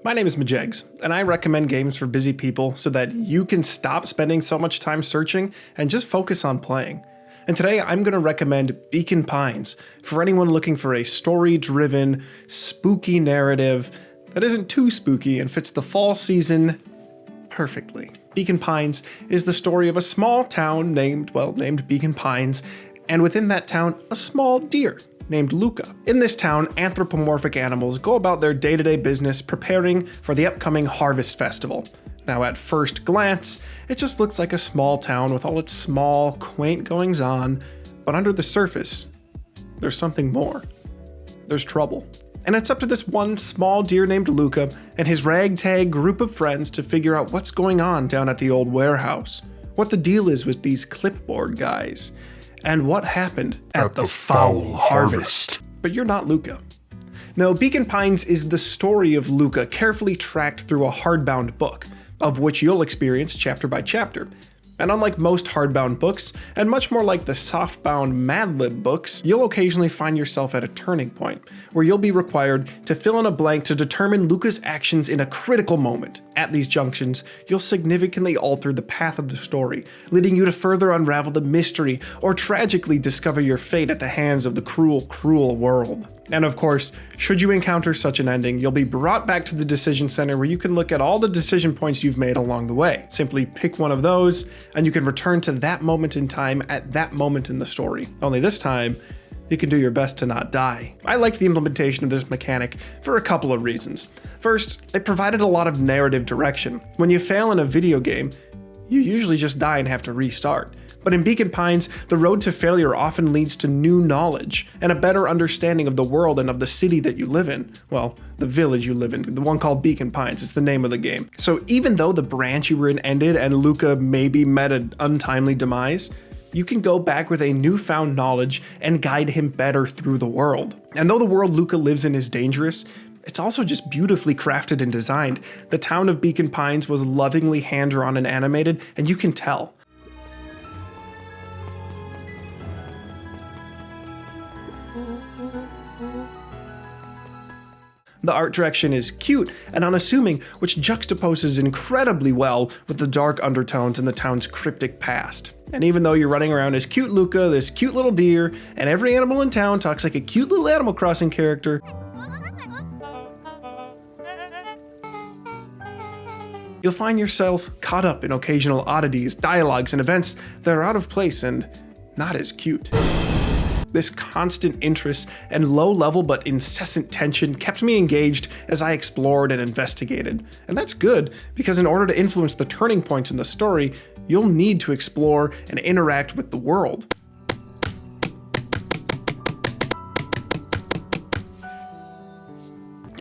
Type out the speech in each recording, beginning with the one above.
My name is Majegs, and I recommend games for busy people so that you can stop spending so much time searching and just focus on playing. And today I'm going to recommend Beacon Pines for anyone looking for a story-driven, spooky narrative that isn't too spooky and fits the fall season perfectly. Beacon Pines is the story of a small town named Beacon Pines, and within that town, a small deer named Luca. In this town, anthropomorphic animals go about their day-to-day business preparing for the upcoming Harvest Festival. Now at first glance, it just looks like a small town with all its small, quaint goings-on, but under the surface, there's something more. There's trouble. And it's up to this one small deer named Luca and his ragtag group of friends to figure out what's going on down at the old warehouse, what the deal is with these clipboard guys, and what happened at the foul harvest. But you're not Luca. No, Beacon Pines is the story of Luca carefully tracked through a hardbound book, of which you'll experience chapter by chapter. And unlike most hardbound books, and much more like the softbound Mad Lib books, you'll occasionally find yourself at a turning point, where you'll be required to fill in a blank to determine Luca's actions in a critical moment. At these junctions, you'll significantly alter the path of the story, leading you to further unravel the mystery, or tragically discover your fate at the hands of the cruel, cruel world. And of course, should you encounter such an ending, you'll be brought back to the decision center where you can look at all the decision points you've made along the way. Simply pick one of those, and you can return to that moment in time at that moment in the story. Only this time, you can do your best to not die. I liked the implementation of this mechanic for a couple of reasons. First, it provided a lot of narrative direction. When you fail in a video game, you usually just die and have to restart. But in Beacon Pines, the road to failure often leads to new knowledge and a better understanding of the world and of the city that you live in. Well, the village you live in, the one called Beacon Pines, is the name of the game. So even though the branch you were in ended and Luca maybe met an untimely demise, you can go back with a newfound knowledge and guide him better through the world. And though the world Luca lives in is dangerous, it's also just beautifully crafted and designed. The town of Beacon Pines was lovingly hand-drawn and animated, and you can tell. The art direction is cute and unassuming, which juxtaposes incredibly well with the dark undertones in the town's cryptic past. And even though you're running around as cute Luca, this cute little deer, and every animal in town talks like a cute little Animal Crossing character, you'll find yourself caught up in occasional oddities, dialogues, and events that are out of place and not as cute. This constant interest and low-level but incessant tension kept me engaged as I explored and investigated. And that's good, because in order to influence the turning points in the story, you'll need to explore and interact with the world.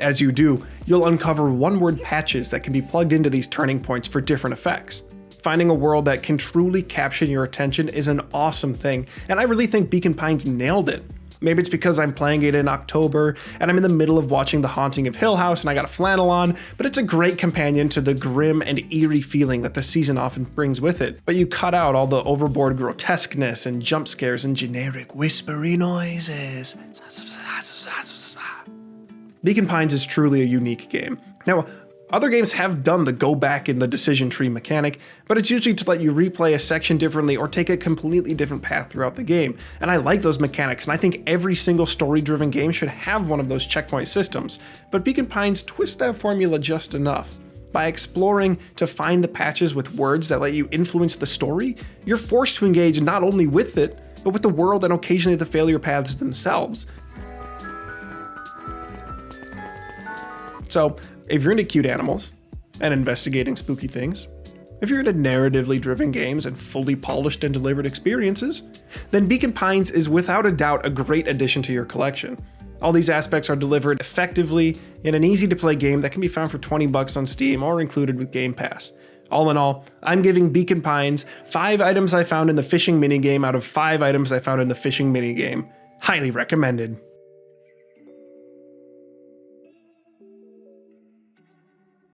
As you do, you'll uncover one-word patches that can be plugged into these turning points for different effects. Finding a world that can truly capture your attention is an awesome thing, and I really think Beacon Pines nailed it. Maybe it's because I'm playing it in October, and I'm in the middle of watching The Haunting of Hill House and I got a flannel on, but it's a great companion to the grim and eerie feeling that the season often brings with it. But you cut out all the overboard grotesqueness and jump scares and generic whispery noises. Beacon Pines is truly a unique game. Now, other games have done the go back in the decision tree mechanic, but it's usually to let you replay a section differently or take a completely different path throughout the game. And I like those mechanics, and I think every single story-driven game should have one of those checkpoint systems. But Beacon Pines twists that formula just enough. By exploring to find the patches with words that let you influence the story, you're forced to engage not only with it, but with the world and occasionally the failure paths themselves. So, if you're into cute animals and investigating spooky things, if you're into narratively driven games and fully polished and delivered experiences, then Beacon Pines is without a doubt a great addition to your collection. All these aspects are delivered effectively in an easy-to-play game that can be found for $20 on Steam or included with Game Pass. All in all, I'm giving Beacon Pines 5 items I found in the fishing minigame out of 5 items I found in the fishing minigame. Highly recommended.